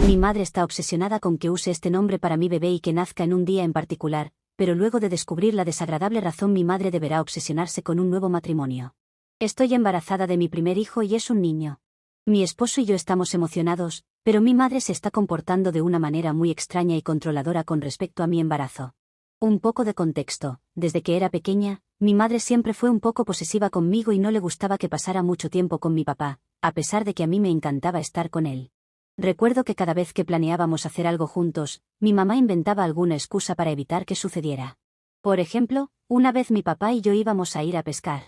Mi madre está obsesionada con que use este nombre para mi bebé y que nazca en un día en particular, pero luego de descubrir la desagradable razón mi madre deberá obsesionarse con un nuevo matrimonio. Estoy embarazada de mi primer hijo y es un niño. Mi esposo y yo estamos emocionados, pero mi madre se está comportando de una manera muy extraña y controladora con respecto a mi embarazo. Un poco de contexto: desde que era pequeña, mi madre siempre fue un poco posesiva conmigo y no le gustaba que pasara mucho tiempo con mi papá, a pesar de que a mí me encantaba estar con él. Recuerdo que cada vez que planeábamos hacer algo juntos, mi mamá inventaba alguna excusa para evitar que sucediera. Por ejemplo, una vez mi papá y yo íbamos a ir a pescar.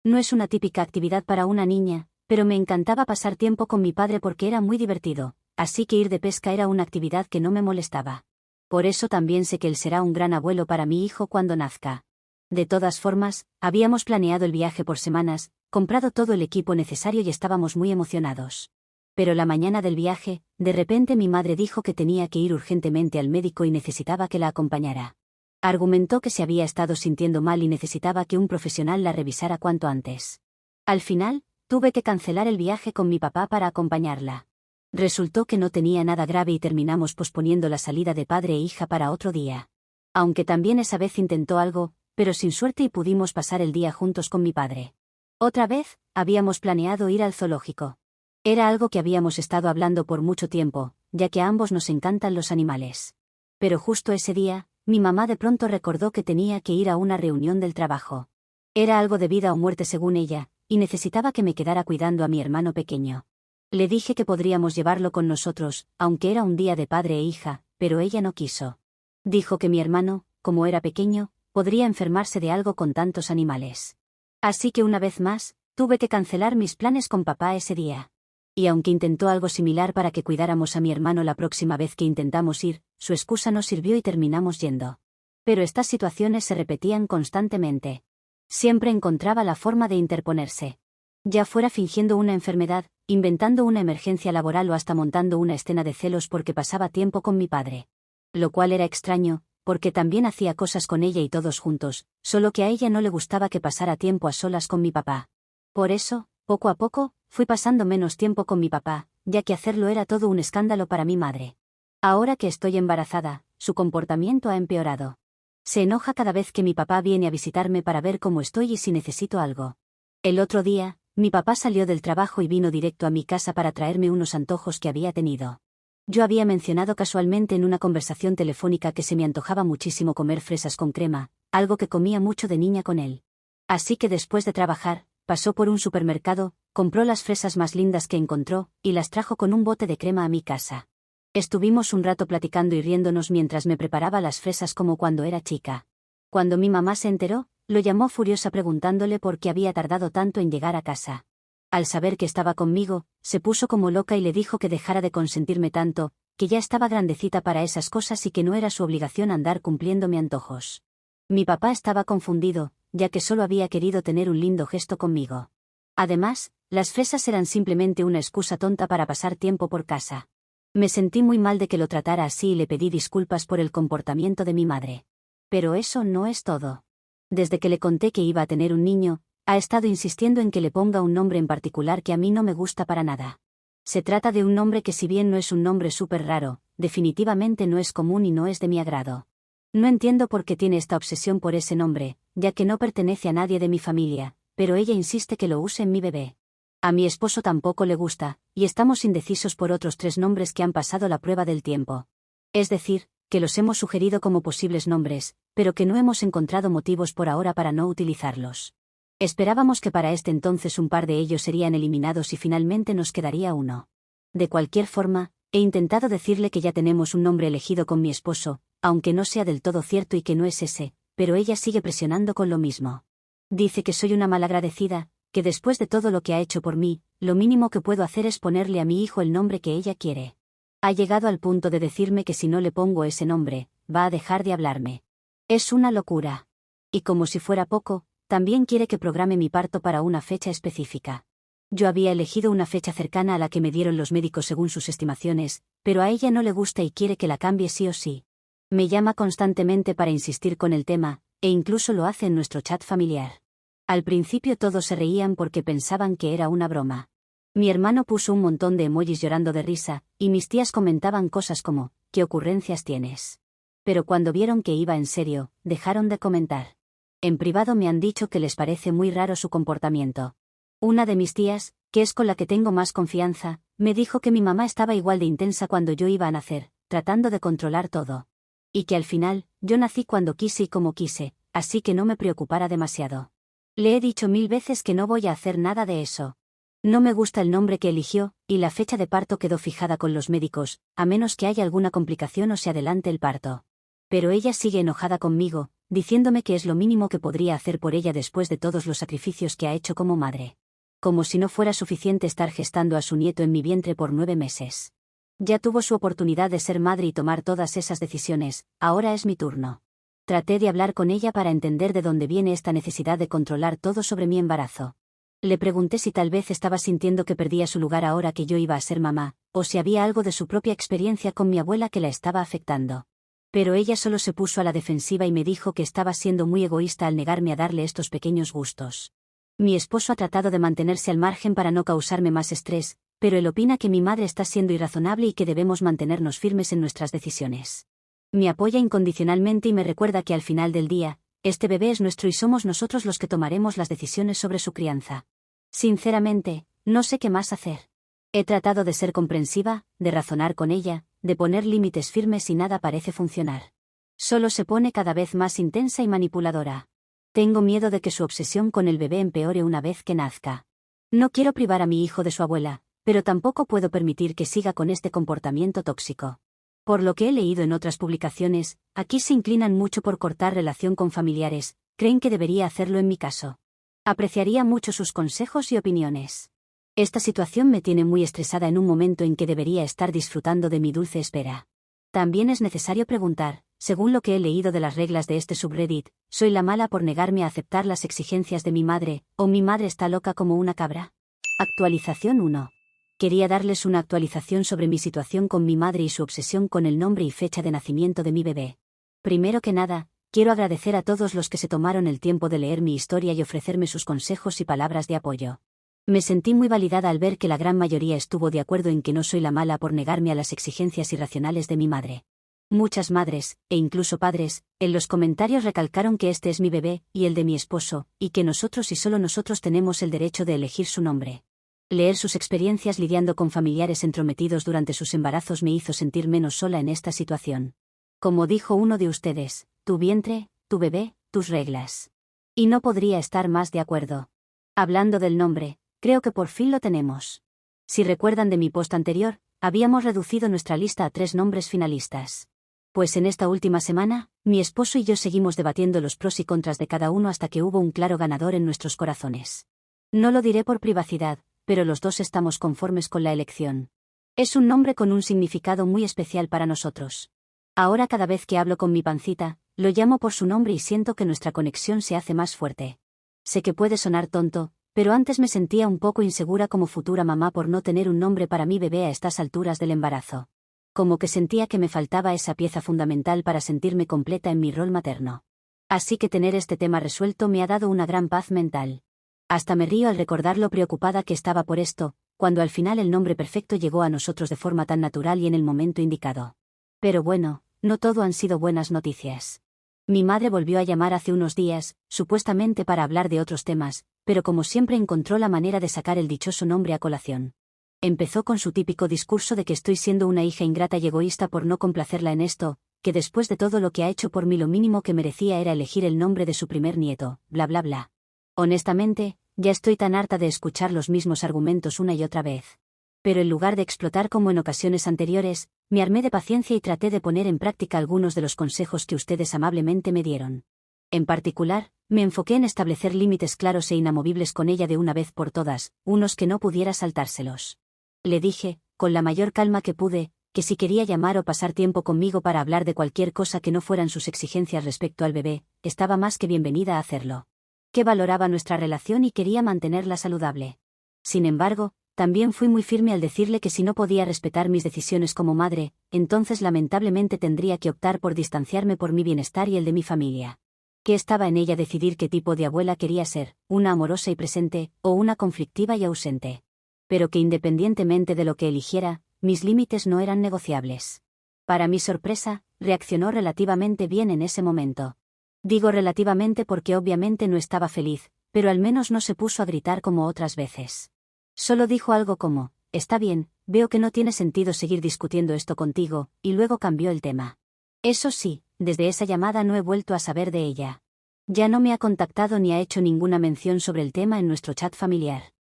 No es una típica actividad para una niña, pero me encantaba pasar tiempo con mi padre porque era muy divertido, así que ir de pesca era una actividad que no me molestaba. Por eso también sé que él será un gran abuelo para mi hijo cuando nazca. De todas formas, habíamos planeado el viaje por semanas, comprado todo el equipo necesario y estábamos muy emocionados. Pero la mañana del viaje, de repente mi madre dijo que tenía que ir urgentemente al médico y necesitaba que la acompañara. Argumentó que se había estado sintiendo mal y necesitaba que un profesional la revisara cuanto antes. Al final, tuve que cancelar el viaje con mi papá para acompañarla. Resultó que no tenía nada grave y terminamos posponiendo la salida de padre e hija para otro día. Aunque también esa vez intentó algo, pero sin suerte, y pudimos pasar el día juntos con mi padre. Otra vez, habíamos planeado ir al zoológico. Era algo que habíamos estado hablando por mucho tiempo, ya que a ambos nos encantan los animales. Pero justo ese día, mi mamá de pronto recordó que tenía que ir a una reunión del trabajo. Era algo de vida o muerte según ella, y necesitaba que me quedara cuidando a mi hermano pequeño. Le dije que podríamos llevarlo con nosotros, aunque era un día de padre e hija, pero ella no quiso. Dijo que mi hermano, como era pequeño, podría enfermarse de algo con tantos animales. Así que una vez más, tuve que cancelar mis planes con papá ese día. Y aunque intentó algo similar para que cuidáramos a mi hermano la próxima vez que intentamos ir, su excusa no sirvió y terminamos yendo. Pero estas situaciones se repetían constantemente. Siempre encontraba la forma de interponerse. Ya fuera fingiendo una enfermedad, inventando una emergencia laboral o hasta montando una escena de celos porque pasaba tiempo con mi padre. Lo cual era extraño, porque también hacía cosas con ella y todos juntos, solo que a ella no le gustaba que pasara tiempo a solas con mi papá. Por eso, poco a poco, fui pasando menos tiempo con mi papá, ya que hacerlo era todo un escándalo para mi madre. Ahora que estoy embarazada, su comportamiento ha empeorado. Se enoja cada vez que mi papá viene a visitarme para ver cómo estoy y si necesito algo. El otro día, mi papá salió del trabajo y vino directo a mi casa para traerme unos antojos que había tenido. Yo había mencionado casualmente en una conversación telefónica que se me antojaba muchísimo comer fresas con crema, algo que comía mucho de niña con él. Así que después de trabajar, pasó por un supermercado, compró las fresas más lindas que encontró, y las trajo con un bote de crema a mi casa. Estuvimos un rato platicando y riéndonos mientras me preparaba las fresas como cuando era chica. Cuando mi mamá se enteró, lo llamó furiosa preguntándole por qué había tardado tanto en llegar a casa. Al saber que estaba conmigo, se puso como loca y le dijo que dejara de consentirme tanto, que ya estaba grandecita para esas cosas y que no era su obligación andar cumpliéndome antojos. Mi papá estaba confundido, ya que solo había querido tener un lindo gesto conmigo. Además, las fresas eran simplemente una excusa tonta para pasar tiempo por casa. Me sentí muy mal de que lo tratara así y le pedí disculpas por el comportamiento de mi madre. Pero eso no es todo. Desde que le conté que iba a tener un niño, ha estado insistiendo en que le ponga un nombre en particular que a mí no me gusta para nada. Se trata de un nombre que, si bien no es un nombre súper raro, definitivamente no es común y no es de mi agrado. No entiendo por qué tiene esta obsesión por ese nombre, ya que no pertenece a nadie de mi familia, pero ella insiste que lo use en mi bebé. A mi esposo tampoco le gusta, y estamos indecisos por otros 3 nombres que han pasado la prueba del tiempo. Es decir, que los hemos sugerido como posibles nombres, pero que no hemos encontrado motivos por ahora para no utilizarlos. Esperábamos que para este entonces un par de ellos serían eliminados y finalmente nos quedaría uno. De cualquier forma, he intentado decirle que ya tenemos un nombre elegido con mi esposo, aunque no sea del todo cierto y que no es ese, pero ella sigue presionando con lo mismo. Dice que soy una malagradecida, que después de todo lo que ha hecho por mí, lo mínimo que puedo hacer es ponerle a mi hijo el nombre que ella quiere. Ha llegado al punto de decirme que si no le pongo ese nombre, va a dejar de hablarme. Es una locura. Y como si fuera poco, también quiere que programe mi parto para una fecha específica. Yo había elegido una fecha cercana a la que me dieron los médicos según sus estimaciones, pero a ella no le gusta y quiere que la cambie sí o sí. Me llama constantemente para insistir con el tema, e incluso lo hace en nuestro chat familiar. Al principio todos se reían porque pensaban que era una broma. Mi hermano puso un montón de emojis llorando de risa, y mis tías comentaban cosas como, ¿qué ocurrencias tienes? Pero cuando vieron que iba en serio, dejaron de comentar. En privado me han dicho que les parece muy raro su comportamiento. Una de mis tías, que es con la que tengo más confianza, me dijo que mi mamá estaba igual de intensa cuando yo iba a nacer, tratando de controlar todo. Y que al final, yo nací cuando quise y como quise, así que no me preocupara demasiado. Le he dicho 1000 veces que no voy a hacer nada de eso. No me gusta el nombre que eligió, y la fecha de parto quedó fijada con los médicos, a menos que haya alguna complicación o se adelante el parto. Pero ella sigue enojada conmigo, diciéndome que es lo mínimo que podría hacer por ella después de todos los sacrificios que ha hecho como madre. Como si no fuera suficiente estar gestando a su nieto en mi vientre por 9 meses. Ya tuvo su oportunidad de ser madre y tomar todas esas decisiones, ahora es mi turno. Traté de hablar con ella para entender de dónde viene esta necesidad de controlar todo sobre mi embarazo. Le pregunté si tal vez estaba sintiendo que perdía su lugar ahora que yo iba a ser mamá, o si había algo de su propia experiencia con mi abuela que la estaba afectando. Pero ella solo se puso a la defensiva y me dijo que estaba siendo muy egoísta al negarme a darle estos pequeños gustos. Mi esposo ha tratado de mantenerse al margen para no causarme más estrés, pero él opina que mi madre está siendo irrazonable y que debemos mantenernos firmes en nuestras decisiones. Me apoya incondicionalmente y me recuerda que al final del día, este bebé es nuestro y somos nosotros los que tomaremos las decisiones sobre su crianza. Sinceramente, no sé qué más hacer. He tratado de ser comprensiva, de razonar con ella, de poner límites firmes y nada parece funcionar. Solo se pone cada vez más intensa y manipuladora. Tengo miedo de que su obsesión con el bebé empeore una vez que nazca. No quiero privar a mi hijo de su abuela, pero tampoco puedo permitir que siga con este comportamiento tóxico. Por lo que he leído en otras publicaciones, aquí se inclinan mucho por cortar relación con familiares, creen que debería hacerlo en mi caso. Apreciaría mucho sus consejos y opiniones. Esta situación me tiene muy estresada en un momento en que debería estar disfrutando de mi dulce espera. También es necesario preguntar, según lo que he leído de las reglas de este subreddit, ¿soy la mala por negarme a aceptar las exigencias de mi madre, o mi madre está loca como una cabra? Actualización 1. Quería darles una actualización sobre mi situación con mi madre y su obsesión con el nombre y fecha de nacimiento de mi bebé. Primero que nada, quiero agradecer a todos los que se tomaron el tiempo de leer mi historia y ofrecerme sus consejos y palabras de apoyo. Me sentí muy validada al ver que la gran mayoría estuvo de acuerdo en que no soy la mala por negarme a las exigencias irracionales de mi madre. Muchas madres, e incluso padres, en los comentarios recalcaron que este es mi bebé, y el de mi esposo, y que nosotros y solo nosotros tenemos el derecho de elegir su nombre. Leer sus experiencias lidiando con familiares entrometidos durante sus embarazos me hizo sentir menos sola en esta situación. Como dijo uno de ustedes, tu vientre, tu bebé, tus reglas. Y no podría estar más de acuerdo. Hablando del nombre, creo que por fin lo tenemos. Si recuerdan de mi post anterior, habíamos reducido nuestra lista a 3 nombres finalistas. Pues en esta última semana, mi esposo y yo seguimos debatiendo los pros y contras de cada uno hasta que hubo un claro ganador en nuestros corazones. No lo diré por privacidad, pero los dos estamos conformes con la elección. Es un nombre con un significado muy especial para nosotros. Ahora cada vez que hablo con mi pancita, lo llamo por su nombre y siento que nuestra conexión se hace más fuerte. Sé que puede sonar tonto, pero antes me sentía un poco insegura como futura mamá por no tener un nombre para mi bebé a estas alturas del embarazo. Como que sentía que me faltaba esa pieza fundamental para sentirme completa en mi rol materno. Así que tener este tema resuelto me ha dado una gran paz mental. Hasta me río al recordar lo preocupada que estaba por esto, cuando al final el nombre perfecto llegó a nosotros de forma tan natural y en el momento indicado. Pero bueno, no todo han sido buenas noticias. Mi madre volvió a llamar hace unos días, supuestamente para hablar de otros temas, pero como siempre encontró la manera de sacar el dichoso nombre a colación. Empezó con su típico discurso de que estoy siendo una hija ingrata y egoísta por no complacerla en esto, que después de todo lo que ha hecho por mí lo mínimo que merecía era elegir el nombre de su primer nieto, bla bla bla. Honestamente, ya estoy tan harta de escuchar los mismos argumentos una y otra vez. Pero en lugar de explotar como en ocasiones anteriores, me armé de paciencia y traté de poner en práctica algunos de los consejos que ustedes amablemente me dieron. En particular, me enfoqué en establecer límites claros e inamovibles con ella de una vez por todas, unos que no pudiera saltárselos. Le dije, con la mayor calma que pude, que si quería llamar o pasar tiempo conmigo para hablar de cualquier cosa que no fueran sus exigencias respecto al bebé, estaba más que bienvenida a hacerlo. Que valoraba nuestra relación y quería mantenerla saludable. Sin embargo, también fui muy firme al decirle que si no podía respetar mis decisiones como madre, entonces lamentablemente tendría que optar por distanciarme por mi bienestar y el de mi familia. Que estaba en ella decidir qué tipo de abuela quería ser, una amorosa y presente, o una conflictiva y ausente. pero que independientemente de lo que eligiera, mis límites no eran negociables. Para mi sorpresa, reaccionó relativamente bien en ese momento. Digo relativamente porque obviamente no estaba feliz, pero al menos no se puso a gritar como otras veces. Solo dijo algo como, «Está bien, veo que no tiene sentido seguir discutiendo esto contigo», y luego cambió el tema. Eso sí, desde esa llamada no he vuelto a saber de ella. Ya no me ha contactado ni ha hecho ninguna mención sobre el tema en nuestro chat familiar.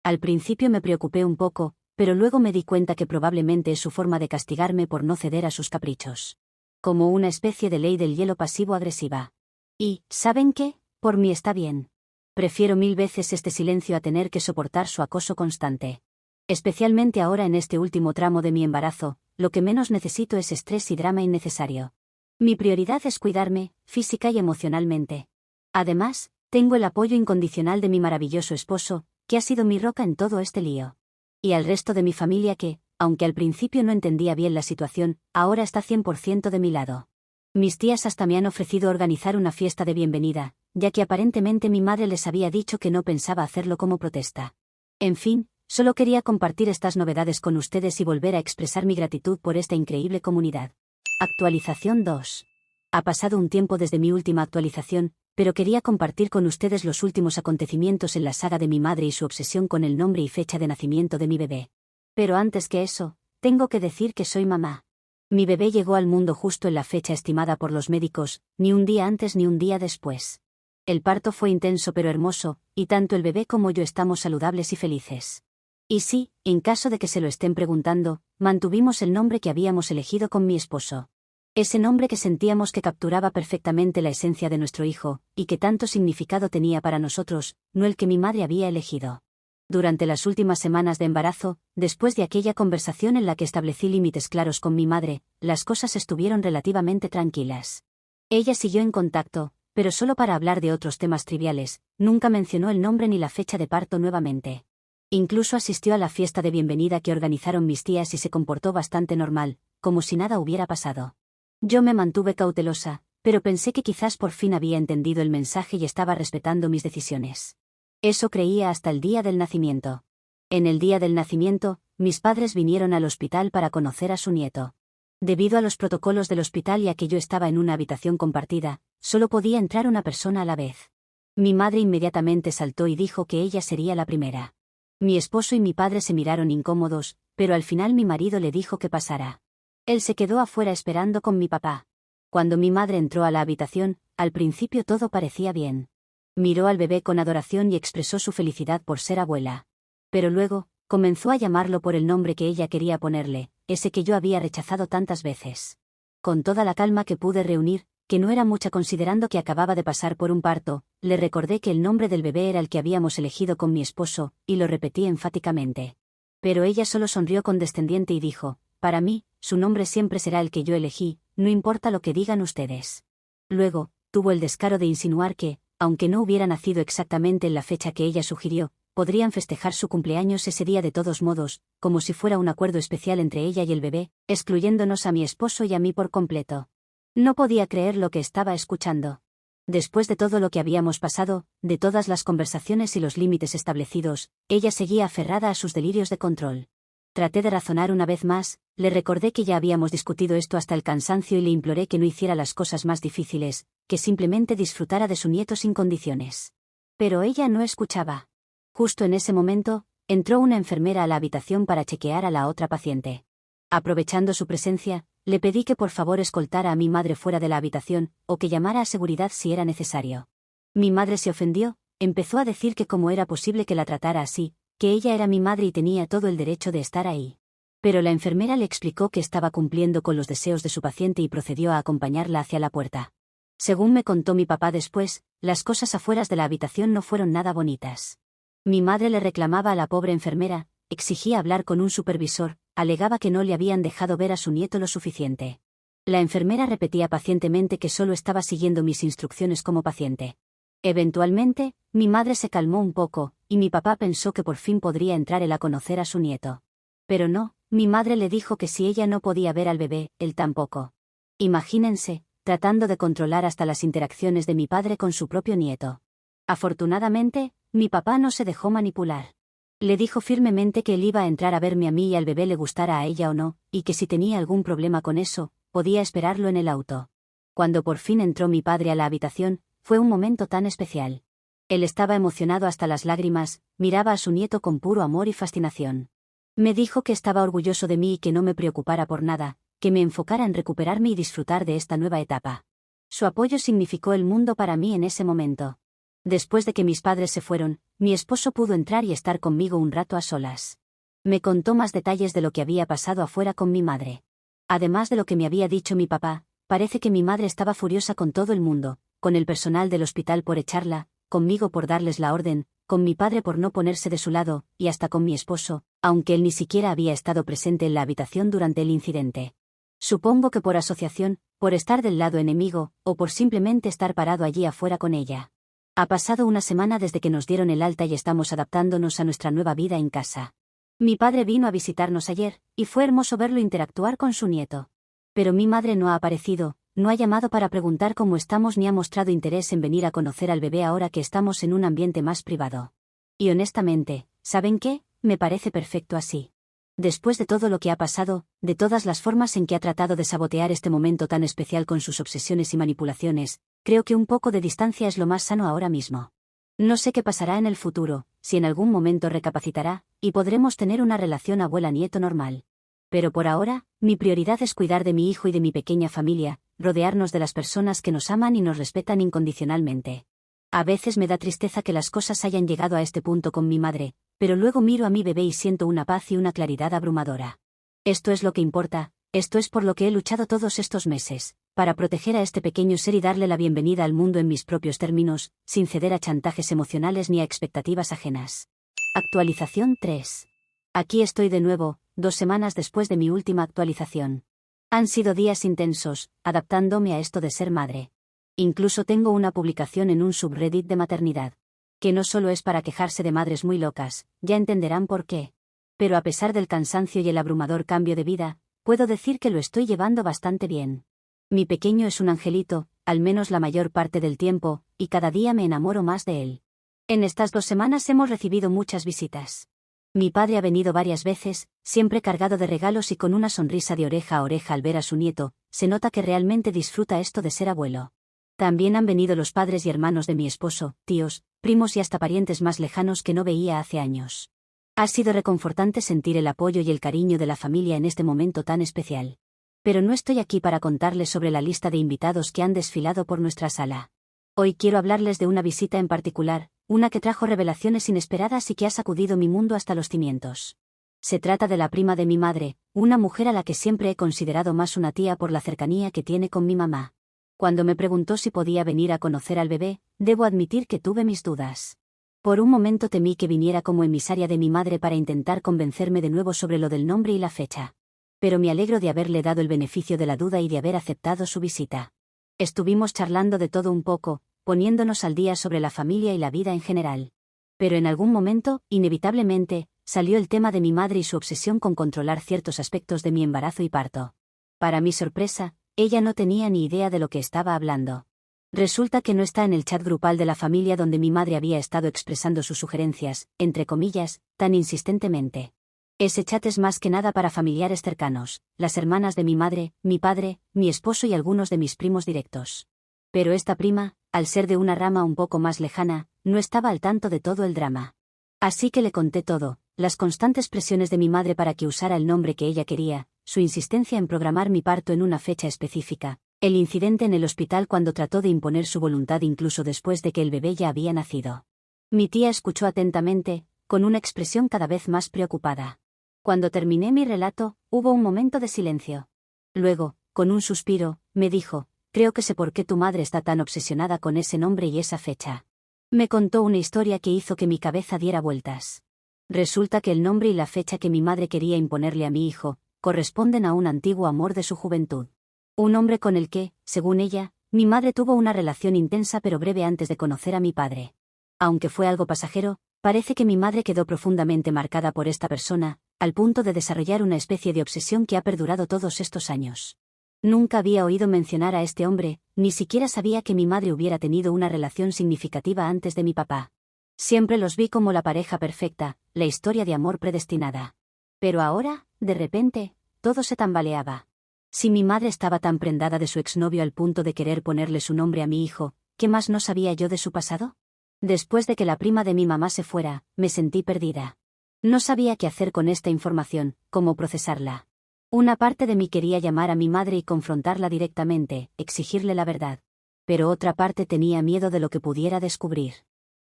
Al principio me preocupé un poco, pero luego me di cuenta que probablemente es su forma de castigarme por no ceder a sus caprichos. Como una especie de ley del hielo pasivo-agresiva. Y, ¿saben qué? Por mí está bien. Prefiero 1000 veces este silencio a tener que soportar su acoso constante. Especialmente ahora en este último tramo de mi embarazo, lo que menos necesito es estrés y drama innecesario. Mi prioridad es cuidarme, física y emocionalmente. Además, tengo el apoyo incondicional de mi maravilloso esposo, que ha sido mi roca en todo este lío. Y al resto de mi familia que, aunque al principio no entendía bien la situación, ahora está 100% de mi lado. Mis tías hasta me han ofrecido organizar una fiesta de bienvenida, ya que aparentemente mi madre les había dicho que no pensaba hacerlo como protesta. En fin, solo quería compartir estas novedades con ustedes y volver a expresar mi gratitud por esta increíble comunidad. Actualización 2. Ha pasado un tiempo desde mi última actualización, pero quería compartir con ustedes los últimos acontecimientos en la saga de mi madre y su obsesión con el nombre y fecha de nacimiento de mi bebé. Pero antes que eso, tengo que decir que soy mamá. Mi bebé llegó al mundo justo en la fecha estimada por los médicos, ni un día antes ni un día después. El parto fue intenso pero hermoso, y tanto el bebé como yo estamos saludables y felices. Y sí, en caso de que se lo estén preguntando, mantuvimos el nombre que habíamos elegido con mi esposo. Ese nombre que sentíamos que capturaba perfectamente la esencia de nuestro hijo, y que tanto significado tenía para nosotros, no el que mi madre había elegido. Durante las últimas semanas de embarazo, después de aquella conversación en la que establecí límites claros con mi madre, las cosas estuvieron relativamente tranquilas. Ella siguió en contacto, pero solo para hablar de otros temas triviales, nunca mencionó el nombre ni la fecha de parto nuevamente. Incluso asistió a la fiesta de bienvenida que organizaron mis tías y se comportó bastante normal, como si nada hubiera pasado. Yo me mantuve cautelosa, pero pensé que quizás por fin había entendido el mensaje y estaba respetando mis decisiones. Eso creía hasta el día del nacimiento. En el día del nacimiento, mis padres vinieron al hospital para conocer a su nieto. Debido a los protocolos del hospital y a que yo estaba en una habitación compartida, solo podía entrar una persona a la vez. Mi madre inmediatamente saltó y dijo que ella sería la primera. Mi esposo y mi padre se miraron incómodos, pero al final mi marido le dijo que pasara. Él se quedó afuera esperando con mi papá. Cuando mi madre entró a la habitación, al principio todo parecía bien. Miró al bebé con adoración y expresó su felicidad por ser abuela. Pero luego, comenzó a llamarlo por el nombre que ella quería ponerle, ese que yo había rechazado tantas veces. Con toda la calma que pude reunir, que no era mucha considerando que acababa de pasar por un parto, le recordé que el nombre del bebé era el que habíamos elegido con mi esposo, y lo repetí enfáticamente. Pero ella solo sonrió condescendiente y dijo, «Para mí, su nombre siempre será el que yo elegí, no importa lo que digan ustedes». Luego, tuvo el descaro de insinuar que, aunque no hubiera nacido exactamente en la fecha que ella sugirió, podrían festejar su cumpleaños ese día de todos modos, como si fuera un acuerdo especial entre ella y el bebé, excluyéndonos a mi esposo y a mí por completo. No podía creer lo que estaba escuchando. Después de todo lo que habíamos pasado, de todas las conversaciones y los límites establecidos, ella seguía aferrada a sus delirios de control. Traté de razonar una vez más, le recordé que ya habíamos discutido esto hasta el cansancio y le imploré que no hiciera las cosas más difíciles, que simplemente disfrutara de su nieto sin condiciones. Pero ella no escuchaba. Justo en ese momento, entró una enfermera a la habitación para chequear a la otra paciente. Aprovechando su presencia, le pedí que por favor escoltara a mi madre fuera de la habitación, o que llamara a seguridad si era necesario. Mi madre se ofendió, empezó a decir que cómo era posible que la tratara así, que ella era mi madre y tenía todo el derecho de estar ahí. Pero la enfermera le explicó que estaba cumpliendo con los deseos de su paciente y procedió a acompañarla hacia la puerta. Según me contó mi papá después, las cosas afuera de la habitación no fueron nada bonitas. Mi madre le reclamaba a la pobre enfermera, exigía hablar con un supervisor, alegaba que no le habían dejado ver a su nieto lo suficiente. La enfermera repetía pacientemente que solo estaba siguiendo mis instrucciones como paciente. Eventualmente, mi madre se calmó un poco, y mi papá pensó que por fin podría entrar él a conocer a su nieto. Pero no, mi madre le dijo que si ella no podía ver al bebé, él tampoco. Imagínense, tratando de controlar hasta las interacciones de mi padre con su propio nieto. Afortunadamente, mi papá no se dejó manipular. Le dijo firmemente que él iba a entrar a verme a mí y al bebé le gustara a ella o no, y que si tenía algún problema con eso, podía esperarlo en el auto. Cuando por fin entró mi padre a la habitación, fue un momento tan especial. Él estaba emocionado hasta las lágrimas, miraba a su nieto con puro amor y fascinación. Me dijo que estaba orgulloso de mí y que no me preocupara por nada, que me enfocara en recuperarme y disfrutar de esta nueva etapa. Su apoyo significó el mundo para mí en ese momento. Después de que mis padres se fueron, mi esposo pudo entrar y estar conmigo un rato a solas. Me contó más detalles de lo que había pasado afuera con mi madre. Además de lo que me había dicho mi papá, parece que mi madre estaba furiosa con todo el mundo, con el personal del hospital por echarla, conmigo por darles la orden, con mi padre por no ponerse de su lado, y hasta con mi esposo, aunque él ni siquiera había estado presente en la habitación durante el incidente. Supongo que por asociación, por estar del lado enemigo, o por simplemente estar parado allí afuera con ella. Ha pasado una semana desde que nos dieron el alta y estamos adaptándonos a nuestra nueva vida en casa. Mi padre vino a visitarnos ayer, y fue hermoso verlo interactuar con su nieto. Pero mi madre no ha aparecido, no ha llamado para preguntar cómo estamos ni ha mostrado interés en venir a conocer al bebé ahora que estamos en un ambiente más privado. Y honestamente, ¿saben qué? Me parece perfecto así. Después de todo lo que ha pasado, de todas las formas en que ha tratado de sabotear este momento tan especial con sus obsesiones y manipulaciones, creo que un poco de distancia es lo más sano ahora mismo. No sé qué pasará en el futuro, si en algún momento recapacitará, y podremos tener una relación abuela-nieto normal. Pero por ahora, mi prioridad es cuidar de mi hijo y de mi pequeña familia, rodearnos de las personas que nos aman y nos respetan incondicionalmente. A veces me da tristeza que las cosas hayan llegado a este punto con mi madre, pero luego miro a mi bebé y siento una paz y una claridad abrumadora. Esto es lo que importa, esto es por lo que he luchado todos estos meses, para proteger a este pequeño ser y darle la bienvenida al mundo en mis propios términos, sin ceder a chantajes emocionales ni a expectativas ajenas. Actualización 3. Aquí estoy de nuevo, 2 semanas después de mi última actualización. Han sido días intensos, adaptándome a esto de ser madre. Incluso tengo una publicación en un subreddit de maternidad. Que no solo es para quejarse de madres muy locas, ya entenderán por qué. Pero a pesar del cansancio y el abrumador cambio de vida, puedo decir que lo estoy llevando bastante bien. Mi pequeño es un angelito, al menos la mayor parte del tiempo, y cada día me enamoro más de él. En estas 2 semanas hemos recibido muchas visitas. Mi padre ha venido varias veces, siempre cargado de regalos y con una sonrisa de oreja a oreja al ver a su nieto, se nota que realmente disfruta esto de ser abuelo. También han venido los padres y hermanos de mi esposo, tíos, primos y hasta parientes más lejanos que no veía hace años. Ha sido reconfortante sentir el apoyo y el cariño de la familia en este momento tan especial. Pero no estoy aquí para contarles sobre la lista de invitados que han desfilado por nuestra sala. Hoy quiero hablarles de una visita en particular, una que trajo revelaciones inesperadas y que ha sacudido mi mundo hasta los cimientos. Se trata de la prima de mi madre, una mujer a la que siempre he considerado más una tía por la cercanía que tiene con mi mamá. Cuando me preguntó si podía venir a conocer al bebé, debo admitir que tuve mis dudas. Por un momento temí que viniera como emisaria de mi madre para intentar convencerme de nuevo sobre lo del nombre y la fecha. Pero me alegro de haberle dado el beneficio de la duda y de haber aceptado su visita. Estuvimos charlando de todo un poco, poniéndonos al día sobre la familia y la vida en general. Pero en algún momento, inevitablemente, salió el tema de mi madre y su obsesión con controlar ciertos aspectos de mi embarazo y parto. Para mi sorpresa, ella no tenía ni idea de lo que estaba hablando. Resulta que no está en el chat grupal de la familia donde mi madre había estado expresando sus sugerencias, entre comillas, tan insistentemente. Ese chat es más que nada para familiares cercanos, las hermanas de mi madre, mi padre, mi esposo y algunos de mis primos directos. Pero esta prima, al ser de una rama un poco más lejana, no estaba al tanto de todo el drama. Así que le conté todo, las constantes presiones de mi madre para que usara el nombre que ella quería, su insistencia en programar mi parto en una fecha específica, el incidente en el hospital cuando trató de imponer su voluntad incluso después de que el bebé ya había nacido. Mi tía escuchó atentamente, con una expresión cada vez más preocupada. Cuando terminé mi relato, hubo un momento de silencio. Luego, con un suspiro, me dijo, creo que sé por qué tu madre está tan obsesionada con ese nombre y esa fecha. Me contó una historia que hizo que mi cabeza diera vueltas. Resulta que el nombre y la fecha que mi madre quería imponerle a mi hijo, corresponden a un antiguo amor de su juventud. Un hombre con el que, según ella, mi madre tuvo una relación intensa pero breve antes de conocer a mi padre. Aunque fue algo pasajero, parece que mi madre quedó profundamente marcada por esta persona, al punto de desarrollar una especie de obsesión que ha perdurado todos estos años. Nunca había oído mencionar a este hombre, ni siquiera sabía que mi madre hubiera tenido una relación significativa antes de mi papá. Siempre los vi como la pareja perfecta, la historia de amor predestinada. Pero ahora, de repente, todo se tambaleaba. Si mi madre estaba tan prendada de su exnovio al punto de querer ponerle su nombre a mi hijo, ¿qué más no sabía yo de su pasado? Después de que la prima de mi mamá se fuera, me sentí perdida. No sabía qué hacer con esta información, cómo procesarla. Una parte de mí quería llamar a mi madre y confrontarla directamente, exigirle la verdad. Pero otra parte tenía miedo de lo que pudiera descubrir.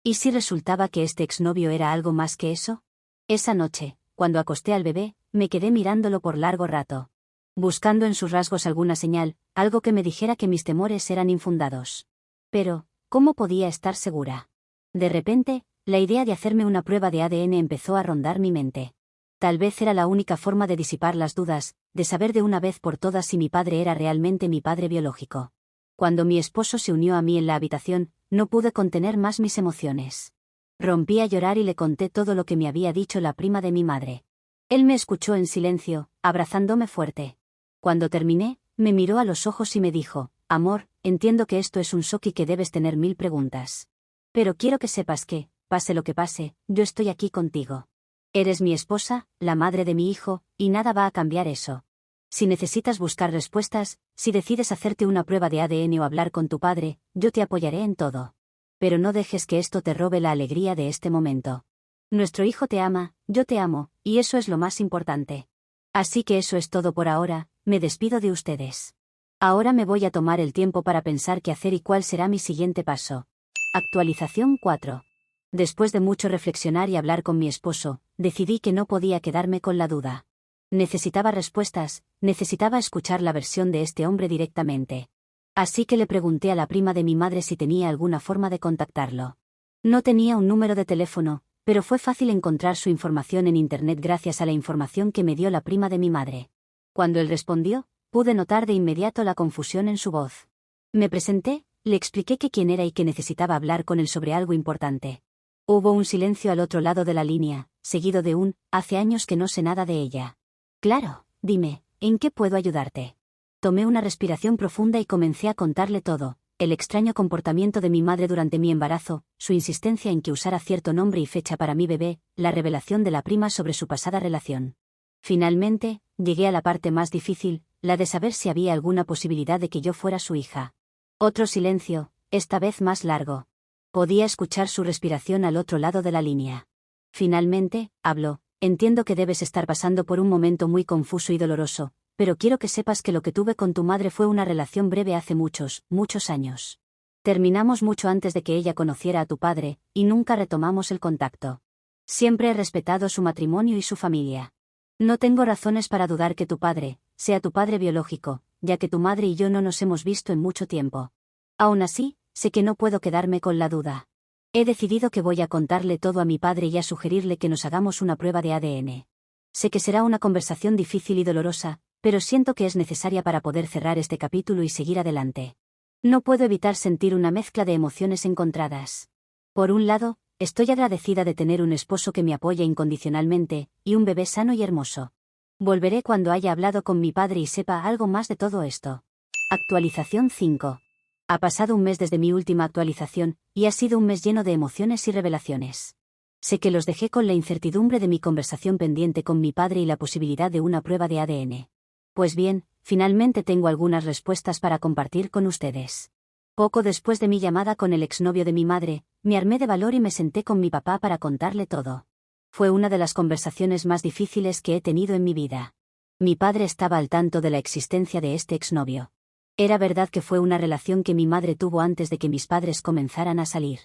¿Y si resultaba que este exnovio era algo más que eso? Esa noche, cuando acosté al bebé, me quedé mirándolo por largo rato, buscando en sus rasgos alguna señal, algo que me dijera que mis temores eran infundados. Pero, ¿cómo podía estar segura? De repente, la idea de hacerme una prueba de ADN empezó a rondar mi mente. Tal vez era la única forma de disipar las dudas, de saber de una vez por todas si mi padre era realmente mi padre biológico. Cuando mi esposo se unió a mí en la habitación, no pude contener más mis emociones. Rompí a llorar y le conté todo lo que me había dicho la prima de mi madre. Él me escuchó en silencio, abrazándome fuerte. Cuando terminé, me miró a los ojos y me dijo: amor, entiendo que esto es un shock y que debes tener 1000 preguntas. Pero quiero que sepas que, pase lo que pase, yo estoy aquí contigo. Eres mi esposa, la madre de mi hijo, y nada va a cambiar eso. Si necesitas buscar respuestas, si decides hacerte una prueba de ADN o hablar con tu padre, yo te apoyaré en todo. Pero no dejes que esto te robe la alegría de este momento. Nuestro hijo te ama, yo te amo, y eso es lo más importante. Así que eso es todo por ahora, me despido de ustedes. Ahora me voy a tomar el tiempo para pensar qué hacer y cuál será mi siguiente paso. Actualización 4. Después de mucho reflexionar y hablar con mi esposo, decidí que no podía quedarme con la duda. Necesitaba respuestas, necesitaba escuchar la versión de este hombre directamente. Así que le pregunté a la prima de mi madre si tenía alguna forma de contactarlo. No tenía un número de teléfono, pero fue fácil encontrar su información en internet gracias a la información que me dio la prima de mi madre. Cuando él respondió, pude notar de inmediato la confusión en su voz. Me presenté, le expliqué que quién era y que necesitaba hablar con él sobre algo importante. Hubo un silencio al otro lado de la línea, seguido de un: hace años que no sé nada de ella. Claro, dime, ¿en qué puedo ayudarte? Tomé una respiración profunda y comencé a contarle todo: el extraño comportamiento de mi madre durante mi embarazo, su insistencia en que usara cierto nombre y fecha para mi bebé, la revelación de la prima sobre su pasada relación. Finalmente, llegué a la parte más difícil, la de saber si había alguna posibilidad de que yo fuera su hija. Otro silencio, esta vez más largo. Podía escuchar su respiración al otro lado de la línea. Finalmente, habló: entiendo que debes estar pasando por un momento muy confuso y doloroso, pero quiero que sepas que lo que tuve con tu madre fue una relación breve hace muchos, muchos años. Terminamos mucho antes de que ella conociera a tu padre, y nunca retomamos el contacto. Siempre he respetado su matrimonio y su familia. No tengo razones para dudar que tu padre sea tu padre biológico, ya que tu madre y yo no nos hemos visto en mucho tiempo. Aún así, sé que no puedo quedarme con la duda. He decidido que voy a contarle todo a mi padre y a sugerirle que nos hagamos una prueba de ADN. Sé que será una conversación difícil y dolorosa, pero siento que es necesaria para poder cerrar este capítulo y seguir adelante. No puedo evitar sentir una mezcla de emociones encontradas. Por un lado, estoy agradecida de tener un esposo que me apoya incondicionalmente, y un bebé sano y hermoso. Volveré cuando haya hablado con mi padre y sepa algo más de todo esto. Actualización 5. Ha pasado un mes desde mi última actualización, y ha sido un mes lleno de emociones y revelaciones. Sé que los dejé con la incertidumbre de mi conversación pendiente con mi padre y la posibilidad de una prueba de ADN. Pues bien, finalmente tengo algunas respuestas para compartir con ustedes. Poco después de mi llamada con el exnovio de mi madre, me armé de valor y me senté con mi papá para contarle todo. Fue una de las conversaciones más difíciles que he tenido en mi vida. Mi padre estaba al tanto de la existencia de este exnovio. Era verdad que fue una relación que mi madre tuvo antes de que mis padres comenzaran a salir.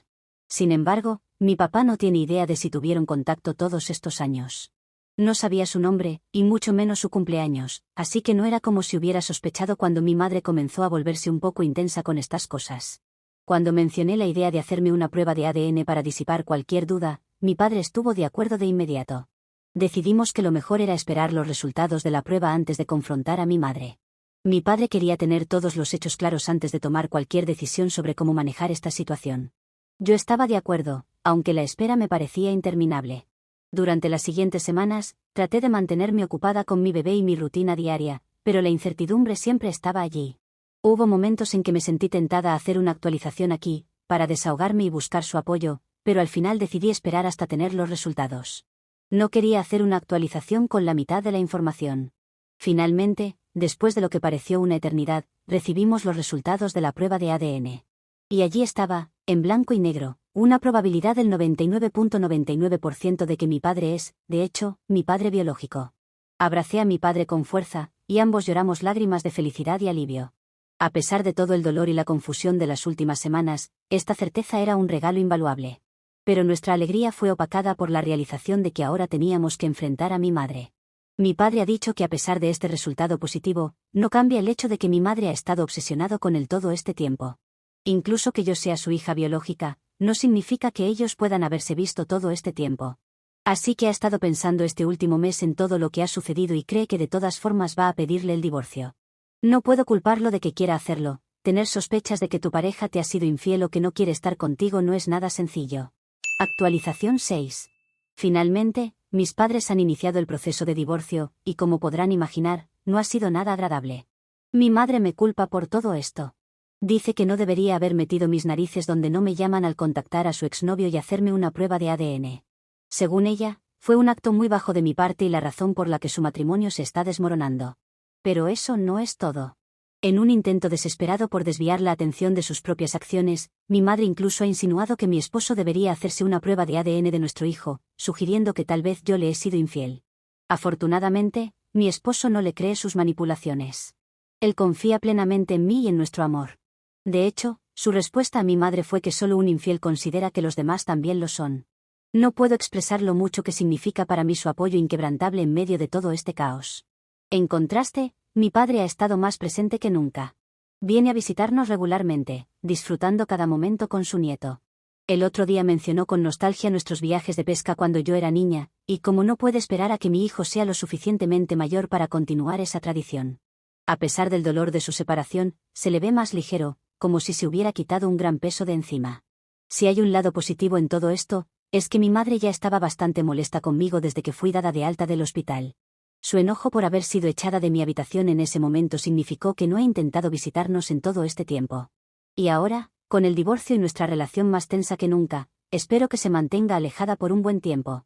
Sin embargo, mi papá no tiene idea de si tuvieron contacto todos estos años. No sabía su nombre, y mucho menos su cumpleaños, así que no era como si hubiera sospechado cuando mi madre comenzó a volverse un poco intensa con estas cosas. Cuando mencioné la idea de hacerme una prueba de ADN para disipar cualquier duda, mi padre estuvo de acuerdo de inmediato. Decidimos que lo mejor era esperar los resultados de la prueba antes de confrontar a mi madre. Mi padre quería tener todos los hechos claros antes de tomar cualquier decisión sobre cómo manejar esta situación. Yo estaba de acuerdo, aunque la espera me parecía interminable. Durante las siguientes semanas, traté de mantenerme ocupada con mi bebé y mi rutina diaria, pero la incertidumbre siempre estaba allí. Hubo momentos en que me sentí tentada a hacer una actualización aquí, para desahogarme y buscar su apoyo, pero al final decidí esperar hasta tener los resultados. No quería hacer una actualización con la mitad de la información. Finalmente, después de lo que pareció una eternidad, recibimos los resultados de la prueba de ADN. Y allí estaba, en blanco y negro, una probabilidad del 99.99% de que mi padre es, de hecho, mi padre biológico. Abracé a mi padre con fuerza, y ambos lloramos lágrimas de felicidad y alivio. A pesar de todo el dolor y la confusión de las últimas semanas, esta certeza era un regalo invaluable. Pero nuestra alegría fue opacada por la realización de que ahora teníamos que enfrentar a mi madre. Mi padre ha dicho que a pesar de este resultado positivo, no cambia el hecho de que mi madre ha estado obsesionado con él todo este tiempo. Incluso que yo sea su hija biológica, no significa que ellos puedan haberse visto todo este tiempo. Así que ha estado pensando este último mes en todo lo que ha sucedido y cree que de todas formas va a pedirle el divorcio. No puedo culparlo de que quiera hacerlo. Tener sospechas de que tu pareja te ha sido infiel o que no quiere estar contigo no es nada sencillo. Actualización 6. Finalmente, mis padres han iniciado el proceso de divorcio, y como podrán imaginar, no ha sido nada agradable. Mi madre me culpa por todo esto. Dice que no debería haber metido mis narices donde no me llaman al contactar a su exnovio y hacerme una prueba de ADN. Según ella, fue un acto muy bajo de mi parte y la razón por la que su matrimonio se está desmoronando. Pero eso no es todo. En un intento desesperado por desviar la atención de sus propias acciones, mi madre incluso ha insinuado que mi esposo debería hacerse una prueba de ADN de nuestro hijo, sugiriendo que tal vez yo le he sido infiel. Afortunadamente, mi esposo no le cree sus manipulaciones. Él confía plenamente en mí y en nuestro amor. De hecho, su respuesta a mi madre fue que solo un infiel considera que los demás también lo son. No puedo expresar lo mucho que significa para mí su apoyo inquebrantable en medio de todo este caos. En contraste, mi padre ha estado más presente que nunca. Viene a visitarnos regularmente, disfrutando cada momento con su nieto. El otro día mencionó con nostalgia nuestros viajes de pesca cuando yo era niña, y como no puede esperar a que mi hijo sea lo suficientemente mayor para continuar esa tradición. A pesar del dolor de su separación, se le ve más ligero, como si se hubiera quitado un gran peso de encima. Si hay un lado positivo en todo esto, es que mi madre ya estaba bastante molesta conmigo desde que fui dada de alta del hospital. Su enojo por haber sido echada de mi habitación en ese momento significó que no he intentado visitarnos en todo este tiempo. Y ahora, con el divorcio y nuestra relación más tensa que nunca, espero que se mantenga alejada por un buen tiempo.